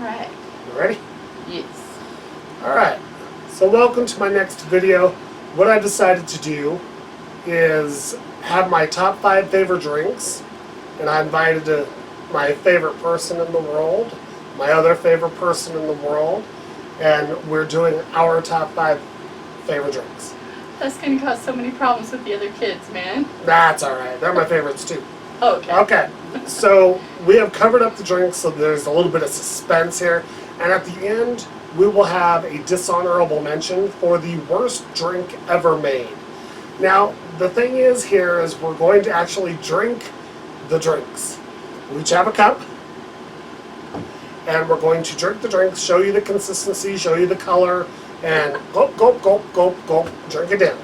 right. You ready? Yes. Alright. So welcome to my next video. What I decided to do is have my top 5 favorite drinks. And I invited my favorite person in the world, my other favorite person in the world, and we're doing our top 5 favorite drinks. That's going to cause so many problems with the other kids, man. That's alright. They're my favorites too. Okay. Okay, so we have covered up the drinks, so there's a little bit of suspense here. And at the end, we will have a dishonorable mention for the worst drink ever made. Now, the thing is here is we're going to actually drink the drinks. We each have a cup, and we're going to drink the drinks, show you the consistency, show you the color, and gulp, gulp, gulp, gulp, gulp, drink it down.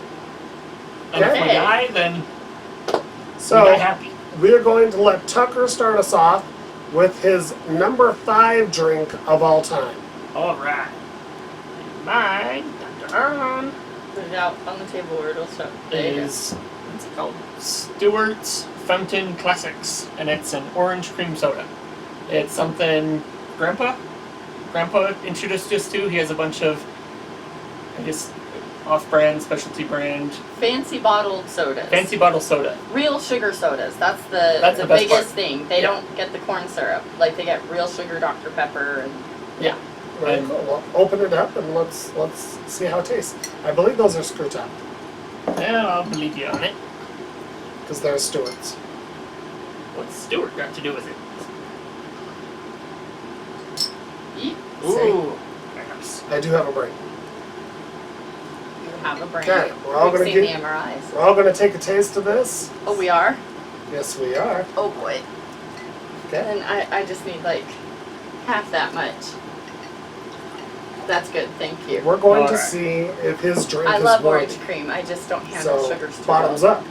And if we Okay. die, then we So, die happy. we are going to let Tucker start us off with his number 5 drink of all time. Alright. Mine, dun-dun-dun, Put it out on the table where it'll show. There you go. is, what's it called? Stewart's Fountain Classics. And it's an orange cream soda. It's something Grandpa introduced us to. He has a bunch of, I guess, off-brand, specialty brand, Fancy bottled sodas. fancy bottle soda. Real sugar sodas. That's the That's the best biggest part. thing. They Yeah. don't get the corn syrup. Like they get real sugar Dr. Pepper and Yeah. Very And- cool. Well, open it up and let's see how it tastes. I believe those are screw top Yeah, I'll believe you on it. because they're Stewart's. What's Stewart got to do with it? eat. Ooh. Nice. I do have a brain. You have a brain. Okay, we're all We've gonna seen get- the MRIs. We're all going to take a taste of this. Oh, we are? Yes, we are. Oh boy. Okay. Then I just need like half that much. That's good, thank you. We're going to Alright. see if his drink I is love worthy. orange cream. I just don't handle So, sugars too bottoms well. up.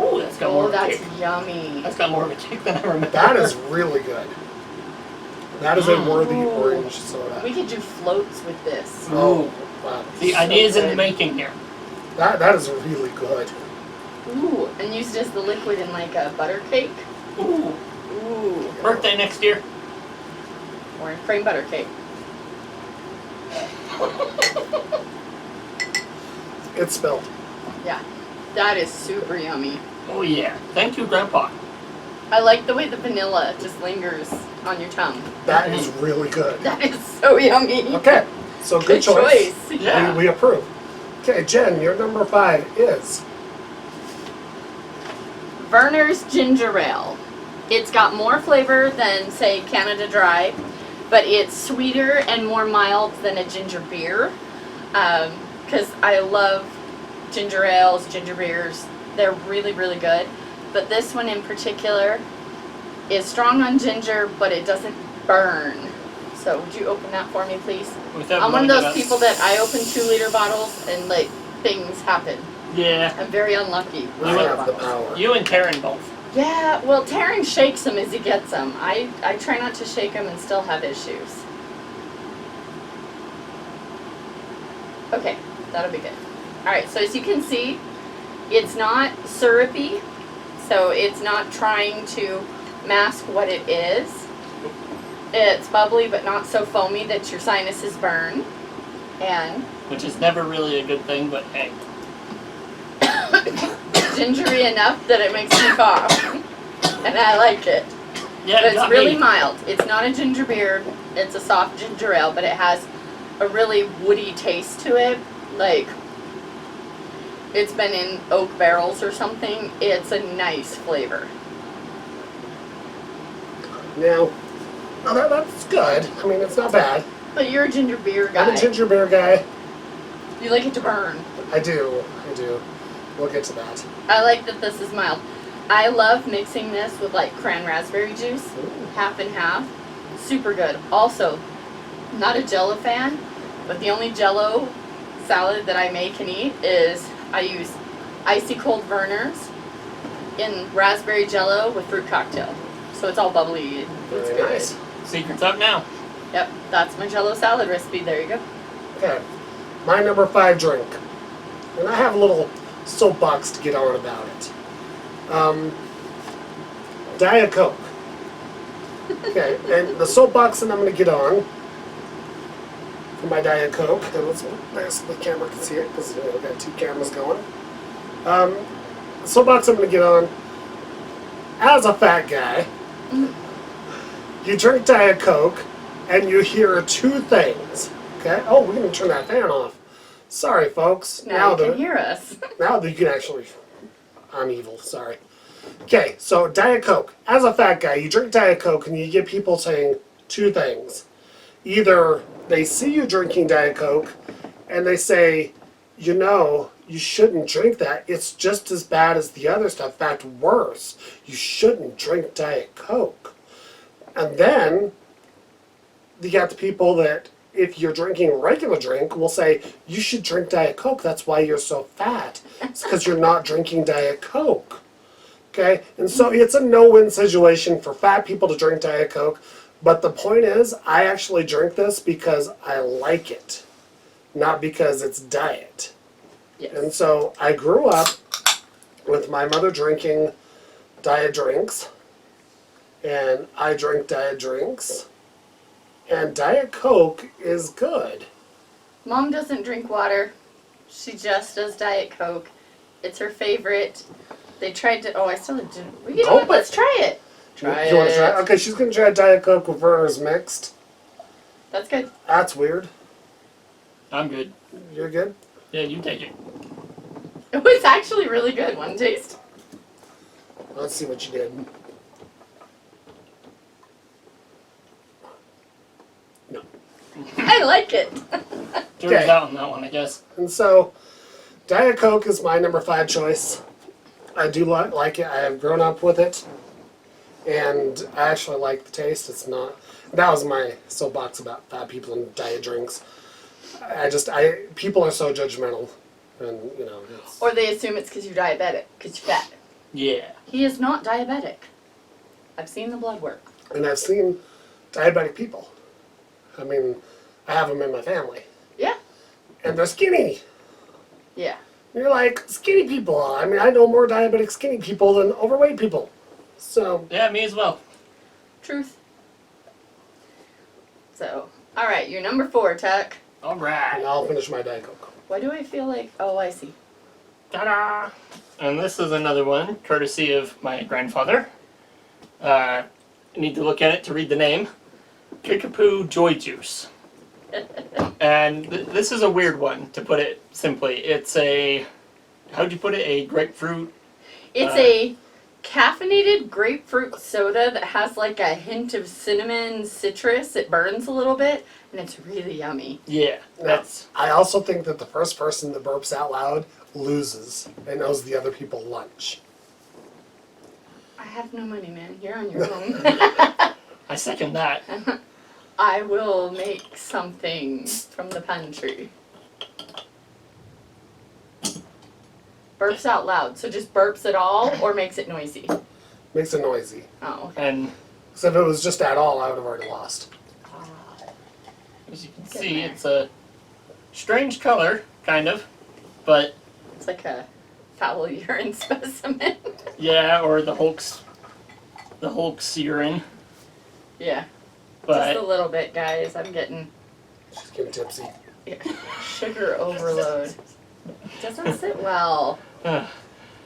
Ooh, that's got more Oh, of a that's kick. yummy. That's got more of a kick than I remember. That is really good. That is a worthy Ooh. orange soda. We could do floats with this. Oh, wow. The So ideas in the good. making here. That is really good. Ooh, and used as the liquid in like a butter cake. Ooh, Ooh, birthday next year. or in cream butter cake. It's spilled. Yeah, that is super yummy. Oh yeah. Thank you, Grandpa. I like the way the vanilla just lingers on your tongue. That is really good. That is so yummy. Okay, so good choice. Yeah. We approve. Okay, Jen, your number 5 is. Werner's Ginger Ale. It's got more flavor than, say, Canada Dry, but it's sweeter and more mild than a ginger beer. Because I love ginger ales, ginger beers. They're really, really good. But this one in particular is strong on ginger, but it doesn't burn. So would you open that for me, please? Without I'm one of blowing those it up. people that I open 2-liter bottles and like things happen. Yeah. I'm very unlucky with I soda have the bottles. power. You and Taryn both. Yeah, well, Taryn shakes them as he gets them. I try not to shake them and still have issues. Okay, that'll be good. Alright, so as you can see, it's not syrupy, so it's not trying to mask what it is. It's bubbly but not so foamy that your sinuses burn. And Which is never really a good thing, but hey. gingery enough that it makes me cough. And I like it. Yeah, But it it's got really me. mild. It's not a ginger beer. It's a soft ginger ale, but it has a really woody taste to it. Like, it's been in oak barrels or something. It's a nice flavor. Now, that's good. I mean, it's not bad. But you're a ginger beer I'm guy. a ginger beer guy. You like it to burn. I do. We'll get to that. I like that this is mild. I love mixing this with like cran raspberry juice, half and half. Super good. Also, not a Jell-O fan, but the only Jell-O salad that I make and eat is I use icy cold Werner's in raspberry Jell-O with fruit cocktail. So it's all bubbly. It's Very good. nice. Secret's up now. Yep, that's my Jell-O salad recipe. There you go. Okay, my number 5 drink. And I have a little soapbox to get on about it. Diet Coke. Okay, and the soapbox that I'm going to get on for my Diet Coke, and let's so the camera can see it because we've got two cameras going. The soapbox I'm going to get on, as a fat guy, you drink Diet Coke and you hear two things. Okay? Oh, we're going to turn that fan off. Sorry, folks. Now you can hear us. Now that you can actually... I'm evil, sorry. Okay, so Diet Coke. As a fat guy, you drink Diet Coke and you get people saying two things. Either they see you drinking Diet Coke and they say, you know, you shouldn't drink that. It's just as bad as the other stuff. In fact, worse. You shouldn't drink Diet Coke. And then you got the people that, if you're drinking a regular drink, will say, you should drink Diet Coke. That's why you're so fat. It's because you're not drinking Diet Coke. Okay? And so it's a no-win situation for fat people to drink Diet Coke. But the point is, I actually drink this because I like it, not because it's diet. Yes. And so I grew up with my mother drinking diet drinks, and I drink diet drinks, and Diet Coke is good. Mom doesn't drink water. She just does Diet Coke. It's her favorite. They tried to. Oh, I still didn't. You know what? Let's try it. Try You want to it. try? Okay, she's going to try Diet Coke with Werner's mixed. That's good. That's weird. I'm good. You're good? Yeah, you take it. It was actually really good. One taste. Let's see what you did. No. I like it. Turns Okay. out on that one, I guess. And so, Diet Coke is my number 5 choice. I do like it. I have grown up with it. And I actually like the taste. It's not... That was my soapbox about fat people and diet drinks. People are so judgmental. And, you know, it's... Or they assume it's because you're diabetic, because you're fat. Yeah. He is not diabetic. I've seen the blood work. And I've seen diabetic people. I mean, I have them in my family. Yeah. And they're skinny. Yeah. You're like, skinny people. I mean, I know more diabetic skinny people than overweight people. So, Yeah, me as well. Truth. So, all right, you're number 4, Tuck. All and right. I'll finish my Diet Coke. Why do I feel like... Oh, I see. Ta-da! And this is another one, courtesy of my grandfather. Need to look at it to read the name. Kickapoo Joy Juice. And this is a weird one, to put it simply. It's a... How'd you put it? A grapefruit... It's a caffeinated grapefruit soda that has like a hint of cinnamon citrus. It burns a little bit, and it's really yummy. Yeah, Now, that's... I also think that the first person that burps out loud loses and owes the other people lunch. I have no money, man. You're on your own. I second that. I will make something from the pantry. Burps out loud. So just burps it all or makes it noisy? Makes it noisy. Oh, okay. And So if it was just at all, I would have already lost. as you can Get see, there. it's a strange color, kind of. But, It's like a foul urine specimen. yeah, or the Hulk's urine. Yeah. But... Just a little bit, guys. I'm getting She's getting tipsy. sugar overload. Doesn't sit well. All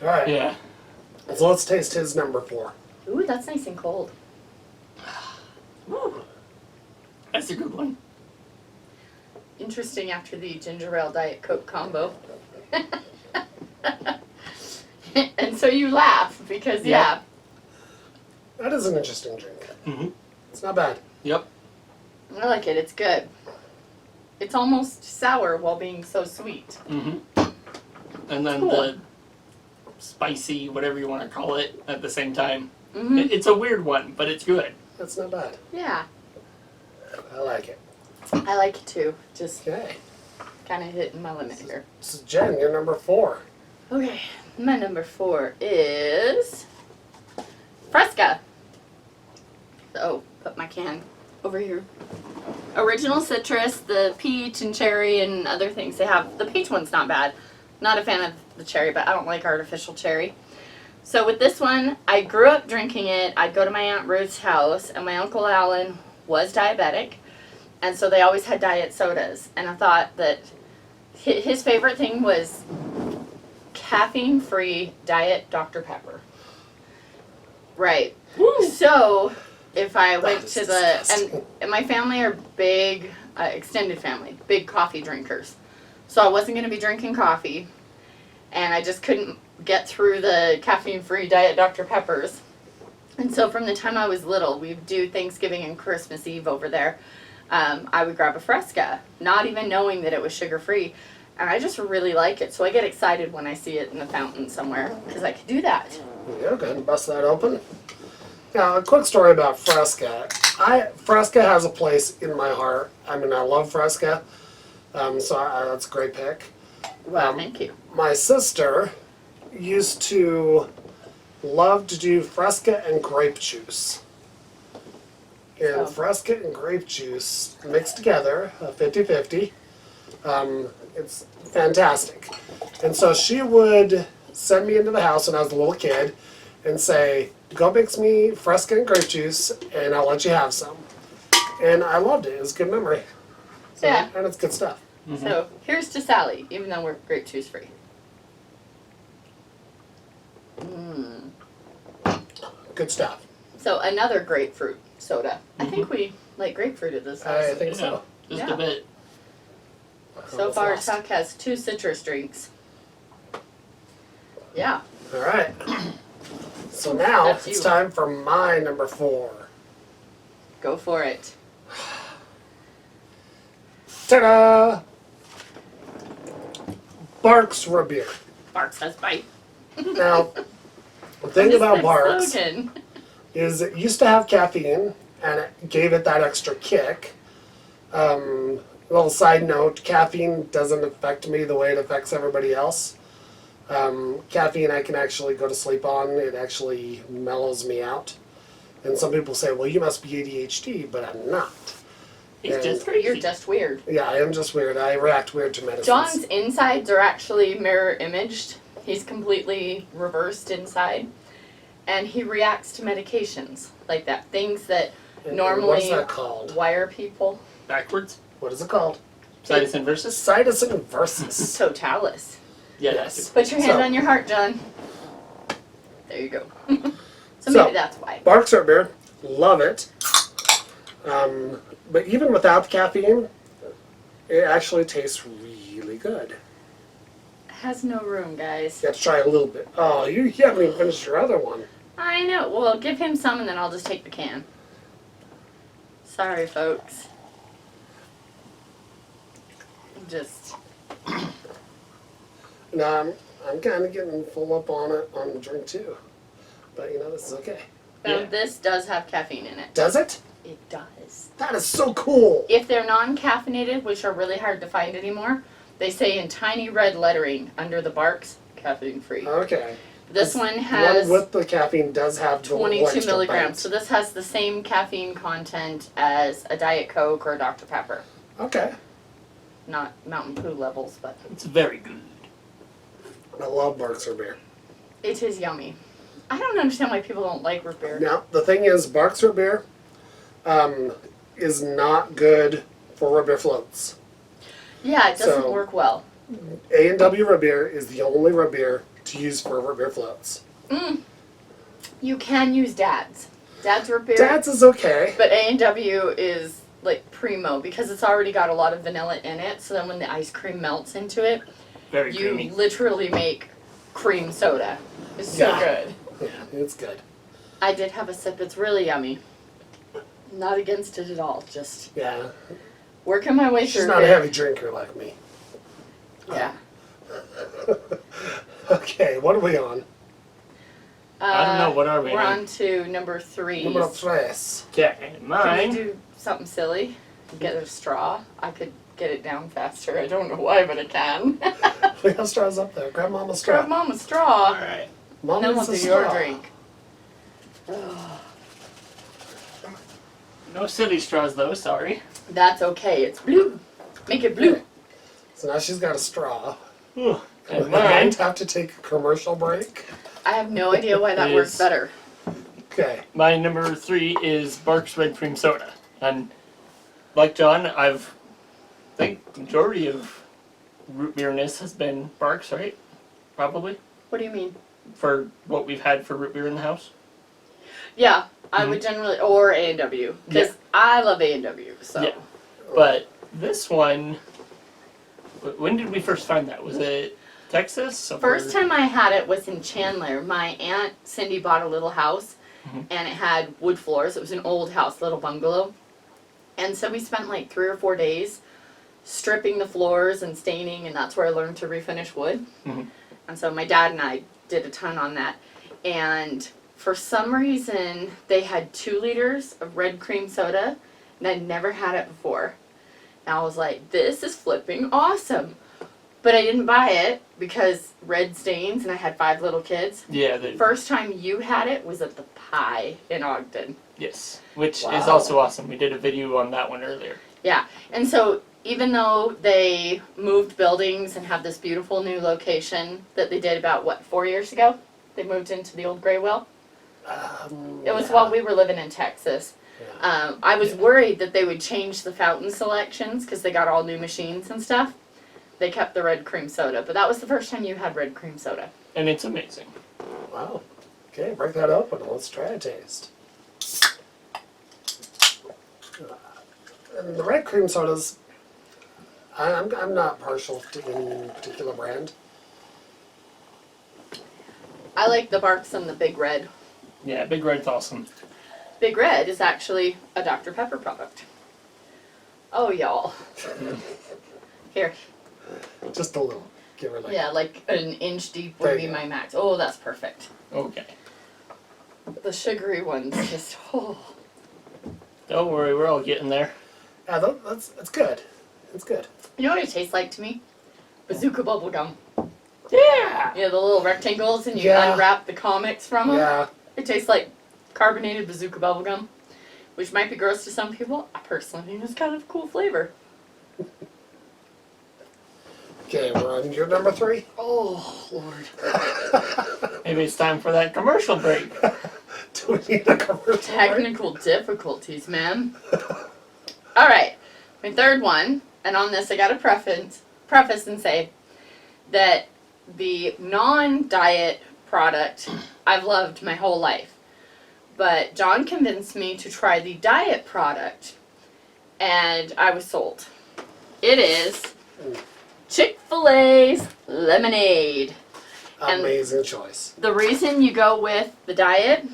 right. yeah. So let's taste his number 4. Ooh, that's nice and cold. Woo. That's a good one. Interesting after the ginger ale Diet Coke combo. And so you laugh because, yeah. That is an interesting drink. Mm-hmm. It's not bad. Yep. I like it. It's good. It's almost sour while being so sweet. Mm-hmm. And then Cool. the spicy, whatever you want to call it, at the same time. Mm-hmm. It's a weird one, but it's good. That's not bad. Yeah. I like it. I like it too. Just Okay. kind of hitting my limit here. So Jen, you're number 4. Okay. My number 4 is Fresca. Oh, put my can over here. Original citrus, the peach and cherry and other things they have. The peach one's not bad. Not a fan of the cherry, but I don't like artificial cherry. So with this one, I grew up drinking it. I'd go to my Aunt Ruth's house, and my Uncle Alan was diabetic, and so they always had diet sodas. And I thought that his favorite thing was caffeine-free diet Dr. Pepper. Right. Woo! So if I went That is to disgusting. and my family are big, extended family, big coffee drinkers. So I wasn't going to be drinking coffee, and I just couldn't get through the caffeine-free diet Dr. Peppers. And so from the time I was little, we'd do Thanksgiving and Christmas Eve over there. I would grab a Fresca, not even knowing that it was sugar-free. And I just really like it, so I get excited when I see it in the fountain somewhere, because I could do that. Yeah, go ahead and bust that open. Now, a quick story about Fresca. Fresca has a place in my heart. I mean, I love Fresca, that's a great pick. Well, thank you. My sister used to love to do Fresca and grape juice. And Oh. Fresca and grape juice mixed together, 50-50. It's fantastic. And so she would send me into the house when I was a little kid and say, go mix me Fresca and grape juice and I'll let you have some. And I loved it. It was a good memory. So, Yeah. And it's good stuff. So here's to Sally, even though we're grape juice free. Good stuff. So another grapefruit soda. I think we like grapefruit at this house. I think so. Just Yeah. a bit. So far, Lost. Chuck has 2 citrus drinks. Yeah. All right. So now That's it's you. time for my number 4. Go for it. Ta-da! Barks Root Beer. Barks has bite. Now, the thing Just about that Barks slogan. is it used to have caffeine, and it gave it that extra kick. Little side note, caffeine doesn't affect me the way it affects everybody else. Caffeine I can actually go to sleep on. It actually mellows me out. And some people say, well, you must be ADHD, but I'm not. He's And- just crazy. You're just weird. Yeah, I am just weird. I react weird to medicines. John's insides are actually mirror imaged. He's completely reversed inside. And he reacts to medications like that. Things that And normally What is that called? wire people. Backwards. What is it called? Situs inversus. Situs inversus. Totalis. Yeah, Yes. Put your hand So- on your heart, John. There you go. So So- maybe that's why. Barks Root Beer, love it. But even without the caffeine, it actually tastes really good. It has no room, guys. You have to try a little bit. Oh, you haven't even finished your other one. I know. Well, give him some and then I'll just take the can. Sorry, folks. Just. No, I'm kind of getting full up on it on the drink too. But you know, this is okay. Now, Yeah. this does have caffeine in it. Does it? It does. That is so cool. If they're non-caffeinated, which are really hard to find anymore, they say in tiny red lettering under the Barks, caffeine-free. Okay. This one The has one with the caffeine does have the 22 extra milligrams. bite. So this has the same caffeine content as a Diet Coke or a Dr. Pepper. Okay. Not Mountain Dew levels, but It's very good. I love Barks Root Beer. it is yummy. I don't understand why people don't like root beer. Now, the thing is, Barks Root Beer is not good for root beer floats. Yeah, it doesn't So- work well. A&W Root Beer is the only root beer to use for root beer floats. You can use Dad's. Dad's root beer. Dad's is okay. But A&W is like primo because it's already got a lot of vanilla in it. So then when the ice cream melts into it, Very you creamy. literally make cream soda. It's so Yeah. good. Yeah, it's good. I did have a sip. It's really yummy. Not against it at all. Just Yeah. working my way She's through not it. a heavy drinker like me. Yeah. Okay, what are we on? I don't know, what are we We're on? on to number 3. Number 3. Okay, Can we mine. do something silly? Get a straw. I could get it down faster. I don't know why, but I can. We have straws up there. Grab Mama's straw. Grab Mama's straw. Alright. And then Mama's we'll a do your straw. drink. No silly straws though, sorry. That's okay. It's blue. Make it blue. So now she's got a straw. Ooh. We're And going mine. to have to take a commercial break. I have no idea why that works Is- better. Okay. My number 3 is Barks Red Cream Soda. And like John, I think majority of root beerness has been Barks, right? Probably. What do you mean? For what we've had for root beer in the house. Yeah, I would generally, or A&W, because I love A&W, so. Yeah. But this one, when did we first find that? Was it Texas? Or- First time I had it was in Chandler. My aunt Cindy bought a little house, and it had wood floors. It was an old house, little bungalow. And so we spent like 3 or 4 days stripping the floors and staining, and that's where I learned to refinish wood. Mhm. And so my dad and I did a ton on that. And for some reason, they had 2 liters of red cream soda, and I'd never had it before. And I was like, this is flipping awesome. But I didn't buy it because red stains, and I had 5 little kids. Yeah, First time you had it was at the Pie in Ogden. yes, which is Wow. also awesome. We did a video on that one earlier. Yeah, and so even though they moved buildings and have this beautiful new location that they did about, 4 years ago? They moved into the old Gray Well. It was while we were living in Texas. Yeah. I was worried that they would change the fountain selections because they got all new machines and stuff. They kept the red cream soda, but that was the first time you had red cream soda. And it's amazing. Wow. Okay, break that open. Let's try a taste. And the red cream sodas, I'm not partial to any particular brand. I like the Barks and the Big Red. Yeah, Big Red's awesome. Big Red is actually a Dr. Pepper product. Oh, y'all. Here. Just a little. Give her like. Yeah, like an inch deep There would be you go. my max. Oh, that's perfect. Okay. The sugary ones just, oh. Don't worry, we're all getting there. Yeah, that's good. It's good. You know what it tastes like to me? Bazooka bubble gum. Yeah! You know, the little rectangles and you Yeah. unwrap the comics from them? Yeah. It tastes like carbonated bazooka bubble gum, which might be gross to some people. I personally think it's kind of a cool flavor. Okay, we're on your number 3. Oh, Lord. Maybe it's time for that commercial break. Do we need a commercial? break? Technical difficulties, man. All right, my third one, and on this I got to preface and say that the non-diet product I've loved my whole life. But John convinced me to try the diet product, and I was sold. It is Chick-fil-A's lemonade. And- Amazing choice. The reason you go with the diet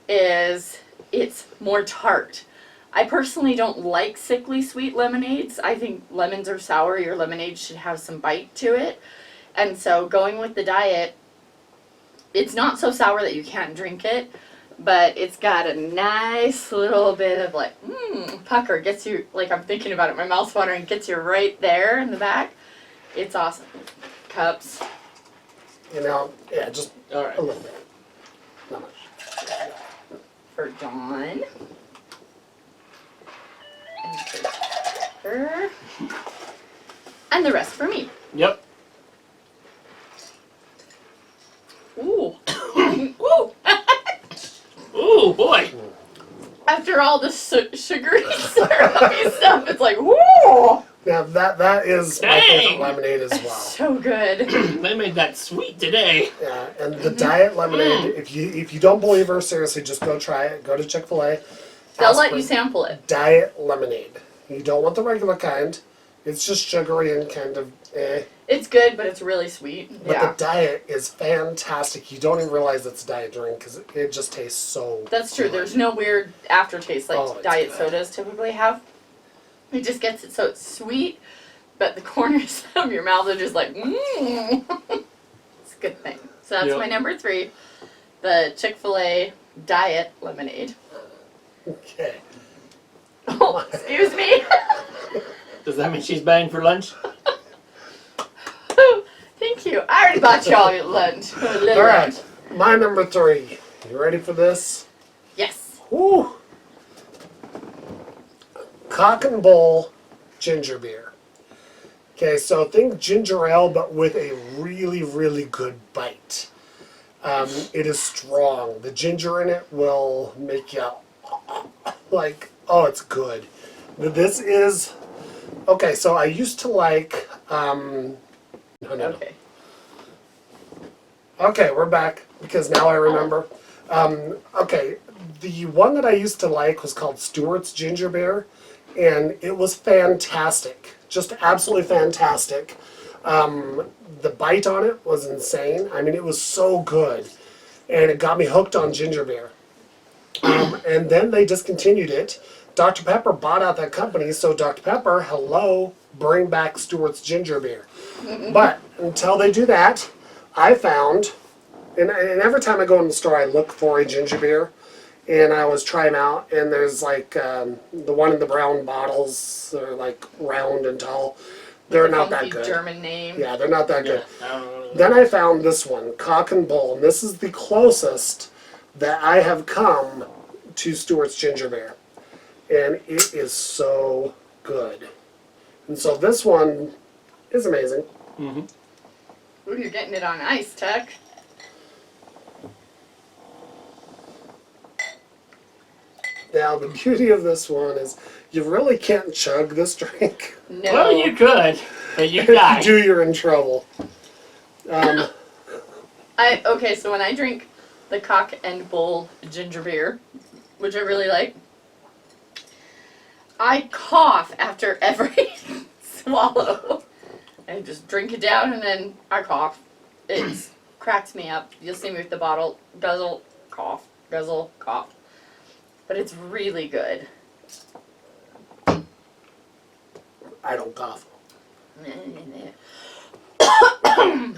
is it's more tart. I personally don't like sickly sweet lemonades. I think lemons are sour. Your lemonade should have some bite to it. And so going with the diet, it's not so sour that you can't drink it, but it's got a nice little bit of like, pucker. Gets you, like I'm thinking about it, my mouth's watering, gets you right there in the back. It's awesome. Cups. You know, yeah, just Alright. a little bit. Not much. For Dawn. And for her. And the rest for me. Yep. Ooh. Ooh. Ooh, boy! After all the sugary, syrupy stuff, it's like, woo! Now that is my Dang. favorite lemonade as well. So good. They made that sweet today. Yeah, and the diet lemonade. If you don't believe her, seriously, just go try it. Go to Chick-fil-A. They'll ask let for you sample it. diet lemonade. You don't want the regular kind. It's just sugary and kind of eh. It's good, but it's really sweet. But Yeah. the diet is fantastic. You don't even realize it's a diet drink because it just tastes so. That's true. good. There's no weird aftertaste like Oh, it's diet good. sodas typically have. It just gets it so it's sweet, but the corners of your mouth are just like, mmm. It's a good thing. So that's Yep. my number 3, the Chick-fil-A diet lemonade. Okay. Oh, excuse me. Does that mean she's buying for lunch? Thank you. I already bought you all your lunch. All right. My number 3. You ready for this? Yes. Woo! Cock and Bull ginger beer. Okay, so think ginger ale, but with a really, really good bite. It is strong. The ginger in it will make you like, oh, it's good. This is okay. So I used to like. No. Okay. Okay, we're back because now I remember. Okay, the one that I used to like was called Stewart's Ginger Beer, and it was fantastic. Just absolutely fantastic. The bite on it was insane. I mean, it was so good, and it got me hooked on ginger beer. And then they discontinued it. Dr. Pepper bought out that company, so Dr. Pepper, hello, bring back Stewart's Ginger Beer. But until they do that, I found, and every time I go in the store, I look for a ginger beer, and I always try them out. And there's like the one in the brown bottles, they're like round and tall. They're not that Funky good. German name. Yeah, they're not that good. I don't know. Then I found this one, Cock and Bull, and this is the closest that I have come to Stewart's Ginger Beer. And it is so good. And so this one is amazing. Mm-hmm. Ooh, you're getting it on ice, Tuck. Now, the beauty of this one is you really can't chug this drink. No. Well, you could, but you If you die. do, you're in trouble. Okay, so when I drink the Cock and Bull ginger beer, which I really like, I cough after every swallow. I just drink it down and then I cough. It cracks me up. You'll see me with the bottle. Guzzle, cough. Guzzle, cough. But it's really good. I don't cough.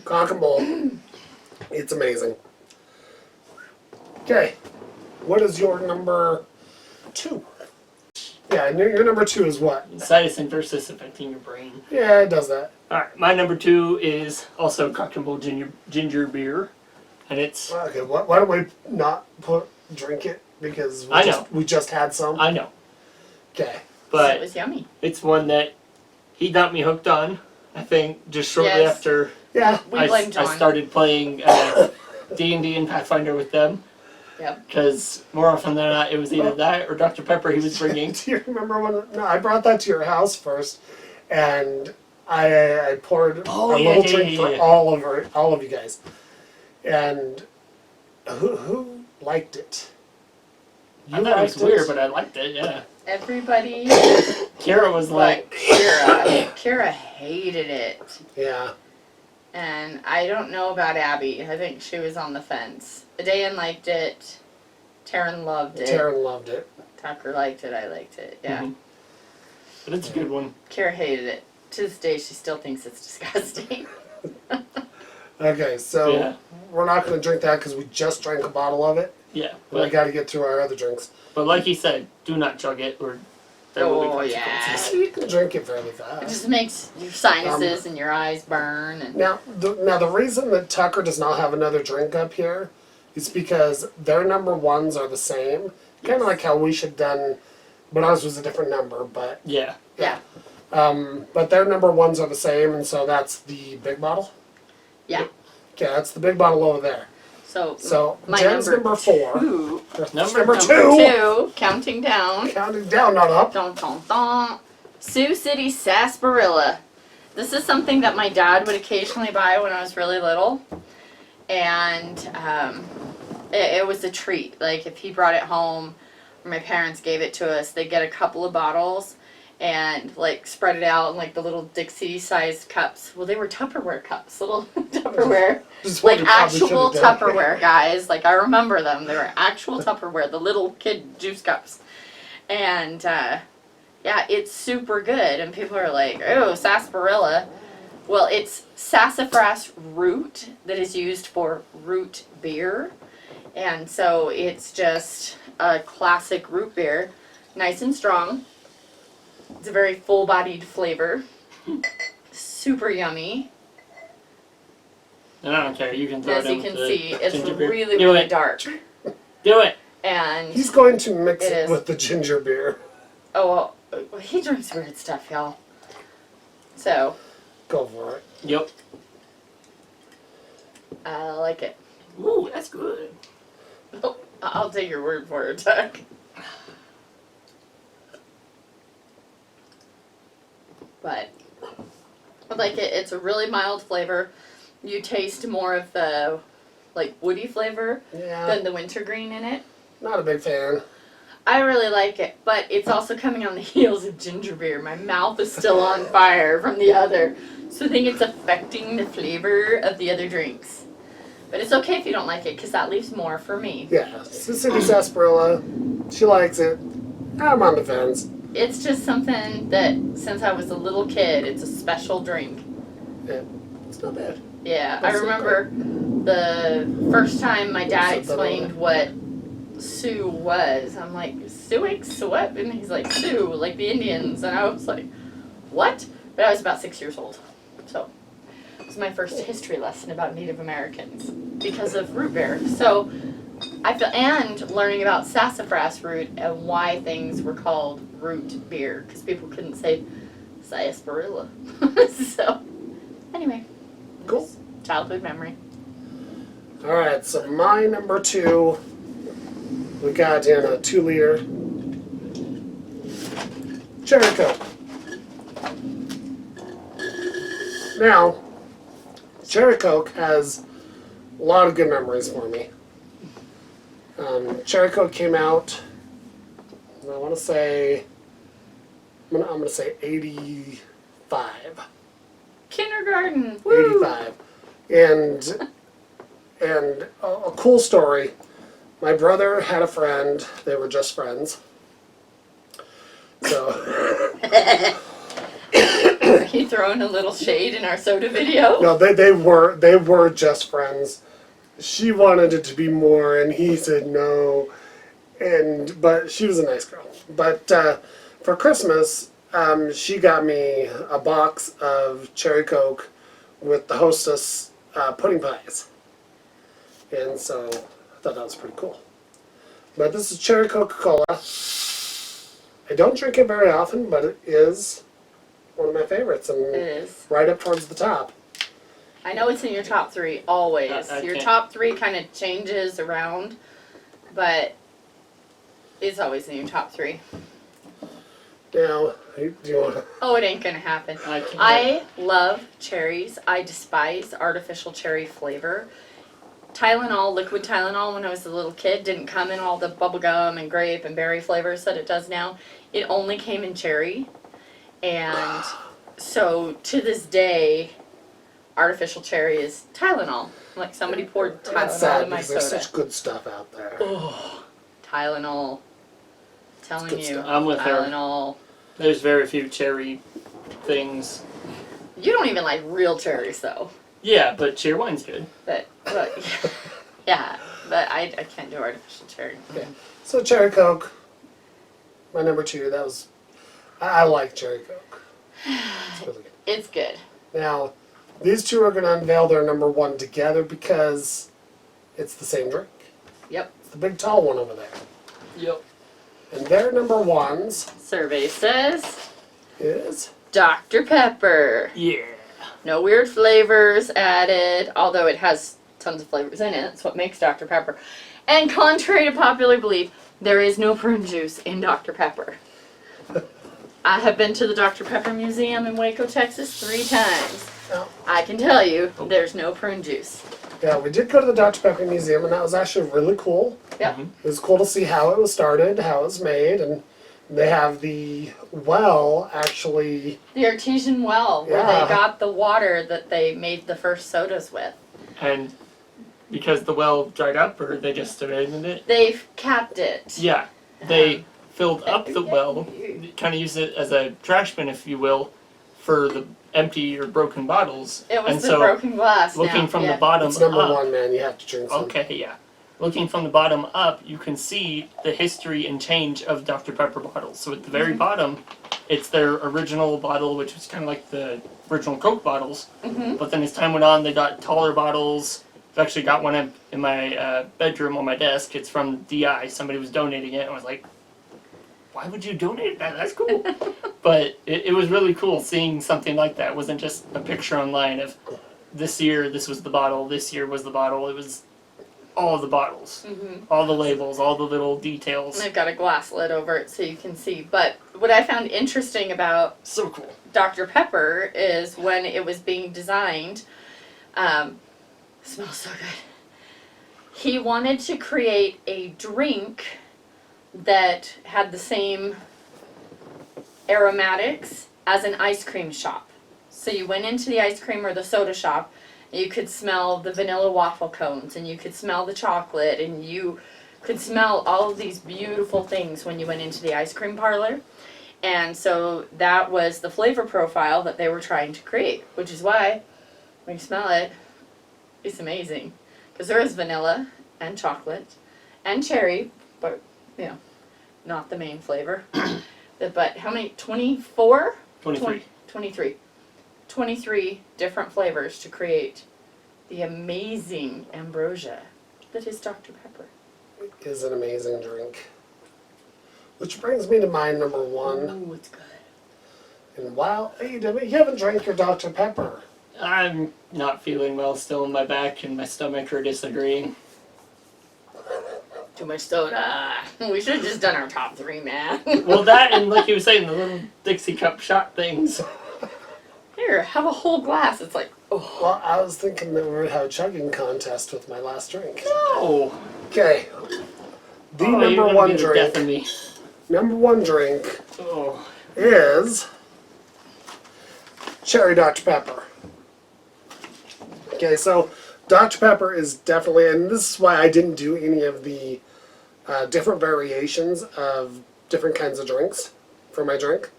Cock and Bull. It's amazing. Okay. What is your number 2? Yeah, and your number 2 is what? Cytosine versus affecting your brain. Yeah, it does that. Alright, my number 2 is also Cock and Bull ginger beer. And it's, Okay, why don't we not drink it? Because I know. we just had some. I know, Okay. It but was yummy. it's one that he got me hooked on, I think, just shortly Yes. after Yeah. We blame I John. started playing D&D and Pathfinder with them. Yep. Because more often than not, it was either that or Dr. Pepper he was bringing. Do you remember when? No, I brought that to your house first, and I poured Oh, a yeah, little yeah, drink yeah, for yeah. all of you guys. And who liked it? I thought it was weird, but I liked it, yeah. Everybody Kira was but like, Kira. Kira hated it. Yeah. And I don't know about Abby. I think she was on the fence. Dayan liked it. Taryn loved it. Taryn loved it. Tucker liked it. I liked it. Yeah. Mhm. But it's a good one. Kira hated it. To this day, she still thinks it's disgusting. Okay, so Yeah. we're not going to drink that because we just drank a bottle of it. Yeah. But we But, got to get through our other drinks. but like he said, do not chug it or there will Oh, be yeah. consequences. You can drink it fairly It fast. just makes your sinuses and your eyes burn. And Now, the reason that Tucker does not have another drink up here is because their number 1s are the same. Kind of like how we should done, but ours was a different number. But Yeah. yeah. but their number 1s are the same, and so that's the big bottle. Yeah. Okay, that's the big bottle over there. So my Jen's number 4. 2. Number 2. 2. Counting down. Counting down, not up. Dun, dun, dun. Sioux City Sarsaparilla. This is something that my dad would occasionally buy when I was really little. And it was a treat. Like, if he brought it home, or my parents gave it to us, they'd get a couple of bottles and, like, spread it out in, like, the little Dixie-sized cups. Well, they were Tupperware cups, little Tupperware. Just what Like, we probably actual should've done. Tupperware, guys. Like, I remember them. They were actual Tupperware, the little kid juice cups. And, yeah, it's super good. And people are like, oh, sarsaparilla. Well, it's sassafras root that is used for root beer. And so it's just a classic root beer. Nice and strong. It's a very full-bodied flavor. Super yummy. And I don't care. You can throw As it in you with can the see, it's ginger beer. really, Do really it. dark. Do it. And, He's going to mix It it is. with the ginger beer. oh, well, he drinks weird stuff, y'all. So, Go for it. Yep. I like it. Ooh, that's good. Oh, I'll take your word for it, Tuck. But I like it. It's a really mild flavor. You taste more of the like woody flavor Yeah, than the wintergreen in it. not a big fan. I really like it, but it's also coming on the heels of ginger beer. My mouth is still on fire from the other, so I think it's affecting the flavor of the other drinks. But it's okay if you don't like it, because that leaves more for me. Yeah, Sissy's sarsaparilla. She likes it. I'm on the fence. It's just something that, since I was a little kid, it's a special drink. Yeah, it's not bad. Yeah, I That's so remember the first time my dad What's up, explained what Sioux was. I'm like, Sioux? What? And he's like, Sioux, like the Indians. And I was like, what? But I was about 6 years old. So it was my first history lesson about Native Americans because of root beer. So I feel, and learning about sassafras root and why things were called root beer, because people couldn't say sarsaparilla. So anyway, Cool. childhood memory. All right, so my number 2, we got in a 2-liter Cherry Coke. Now, Cherry Coke has a lot of good memories for me. Cherry Coke came out, I want to say, I'm gonna say 85. Kindergarten. Woo! 85. And a cool story. My brother had a friend. They were just friends. So Are you throwing a little shade in our soda video? no, they were just friends. She wanted it to be more, and he said no. But she was a nice girl. But for Christmas, she got me a box of Cherry Coke with the Hostess pudding pies. And so I thought that was pretty cool. But this is Cherry Coca-Cola. I don't drink it very often, but it is one of my favorites It and is. right up towards the top. I know it's in your top 3 always. I Your can't- top 3 kind of changes around, but it's always in your top 3. Now, do you want to... Oh, it ain't gonna happen. I can't. I love cherries. I despise artificial cherry flavor. Tylenol, liquid Tylenol, when I was a little kid, didn't come in all the bubblegum and grape and berry flavors that it does now. It only came in cherry. And so to this day, artificial cherry is Tylenol. Like somebody poured That's Tylenol sad in my because there's soda. such good stuff out there. Oh, Tylenol. Telling good you, stuff. I'm with her. Tylenol. There's very few cherry things. You don't even like real cherries though. Yeah, but cherry wine's good. But yeah, but I can't do artificial cherry. Okay. So Cherry Coke, my number 2, that was... I like Cherry Coke. It's really good. It's good. Now, these two are going to unveil their number 1 together because it's the same drink. Yep. It's the big tall one over there. Yep. And their number 1s Survey says is... Dr. Pepper. Yeah. No weird flavors added, although it has tons of flavors in it. That's what makes Dr. Pepper. And contrary to popular belief, there is no prune juice in Dr. Pepper. I have been to the Dr. Pepper Museum in Waco, Texas 3 times. Oh. I can tell you, there's no prune juice. Yeah, we did go to the Dr. Pepper Museum, and that was actually really cool. Yep. It was cool to see how it was started, how it was made, and they have the well actually... The artesian well, where Yeah. they got the water that they made the first sodas with. And because the well dried up, or they just abandoned it? They've capped it. Yeah. They filled up the well, kind of used it as a trash bin, if you will, for the empty or broken bottles. It was and the so, broken glass looking now. from yeah. the bottom It's number up. 1, man. You have to drink some. Okay, yeah. Looking from the bottom up, you can see the history and change of Dr. Pepper bottles. So at the very bottom, it's their original bottle, which was kind of like the original Coke bottles. Mhm. But then as time went on, they got taller bottles. I've actually got one in my bedroom on my desk. It's from DI. Somebody was donating it, and I was like, why would you donate that? That's cool. But it was really cool seeing something like that. It wasn't just a picture online of this year, this was the bottle, this year was the bottle. It was all the bottles, all the labels, all the little details. And they've got a glass lid over it so you can see. But what I found interesting about So cool. Dr. Pepper is when it was being designed, smells so good. He wanted to create a drink that had the same aromatics as an ice cream shop. So you went into the ice cream or the soda shop, and you could smell the vanilla waffle cones, and you could smell the chocolate, and you could smell all of these beautiful things when you went into the ice cream parlor. And so that was the flavor profile that they were trying to create, which is why when you smell it, it's amazing. Because there is vanilla and chocolate and cherry, but, you know, not the main flavor. But how many? 24? 23. 23. 23 different flavors to create the amazing ambrosia that is Dr. Pepper. It is an amazing drink. Which brings me to my number one. Ooh, it's good. And wow, hey, Debbie, you haven't drank your Dr. Pepper. I'm not feeling well still in my back and my stomach are disagreeing. Too much soda. We should have just done our top 3, man. Well, that and like you were saying, the little Dixie cup shot things. Here, have a whole glass. It's like, oh. Well, I was thinking that we would have a chugging contest with my last drink. Oh. Okay. The You're number gonna one be the death of drink. me. Number one drink Oh. is Cherry Dr. Pepper. Okay, so Dr. Pepper is definitely, and this is why I didn't do any of the different variations of different kinds of drinks for my drink.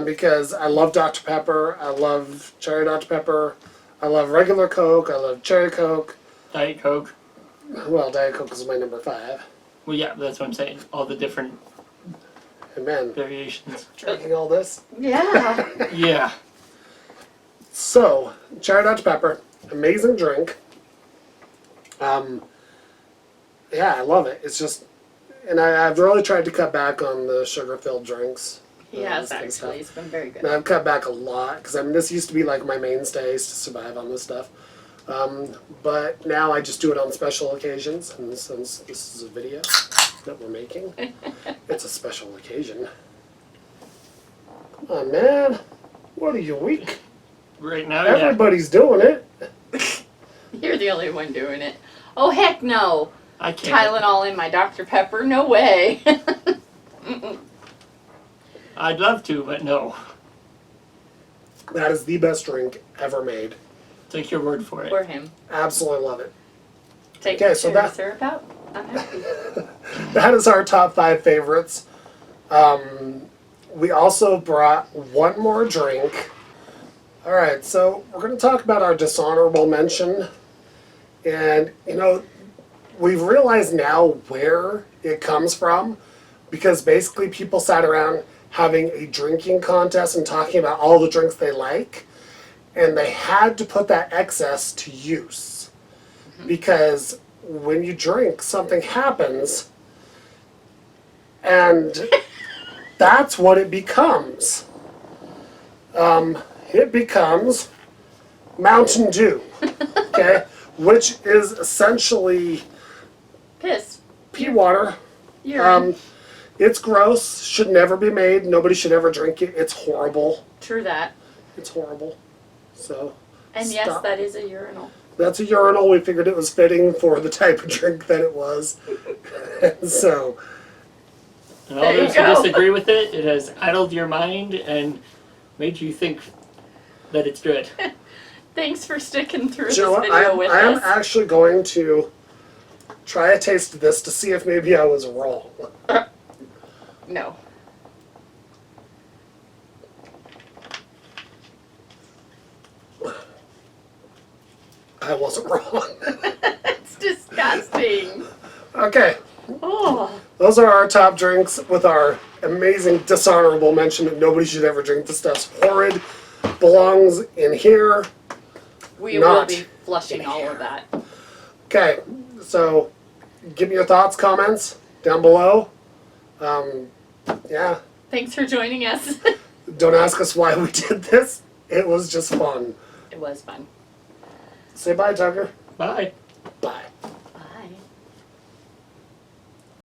Because I love Dr. Pepper, I love Cherry Dr. Pepper, I love regular Coke, I love Cherry Coke. Diet Coke. Well, Diet Coke is my number 5. Well, yeah, that's what I'm saying. All the different And man, variations. drinking all this. Yeah. Yeah. So, Cherry Dr. Pepper, amazing drink. Yeah, I love it. It's just, and I've really tried to cut back on the sugar-filled drinks. He has this kind of stuff. actually. It's been very good. And I've cut back a lot because I mean this used to be like my mainstays to survive on this stuff, but now I just do it on special occasions. And since this is a video that we're making, it's a special occasion. Come on, man! What are you weak? Right now, yeah. Everybody's doing it. You're the only one doing it. Oh, heck no. I can't. Tylenol in my Dr. Pepper? No way. Mm-mm. I'd love to, but no. That is the best drink ever made. Take your word for it. For him. Absolutely love it. Take Okay, the so cherry that- syrup out. I'm happy. That is our top 5 favorites. We also brought one more drink. Alright, so we're going to talk about our dishonorable mention. And, you know, we've realized now where it comes from. Because basically people sat around having a drinking contest and talking about all the drinks they like. And they had to put that excess to use. Because when you drink, something happens. And that's what it becomes. It becomes Mountain Dew. Okay? Which is essentially Piss. pea water. Urine. It's gross. Should never be made. Nobody should ever drink it. It's horrible. True that. It's horrible. So, And yes, stop. that is a urinal. That's a urinal. We figured it was fitting for the type of drink that it was. So, And all There you those who go. disagree with it, it has addled your mind and made you think that it's good. Thanks for sticking through you know this what? video with I am us. actually going to try a taste of this to see if maybe I was wrong. No. I wasn't wrong. It's disgusting. Okay, Oh. those are our top drinks with our amazing dishonorable mention that nobody should ever drink. This stuff's horrid. Belongs in here. We will Not be flushing all of that. Okay, so give me your thoughts, comments down below. Yeah, Thanks for joining us. don't ask us why we did this. It was just fun. It was fun. Say bye, Tucker. Bye. Bye.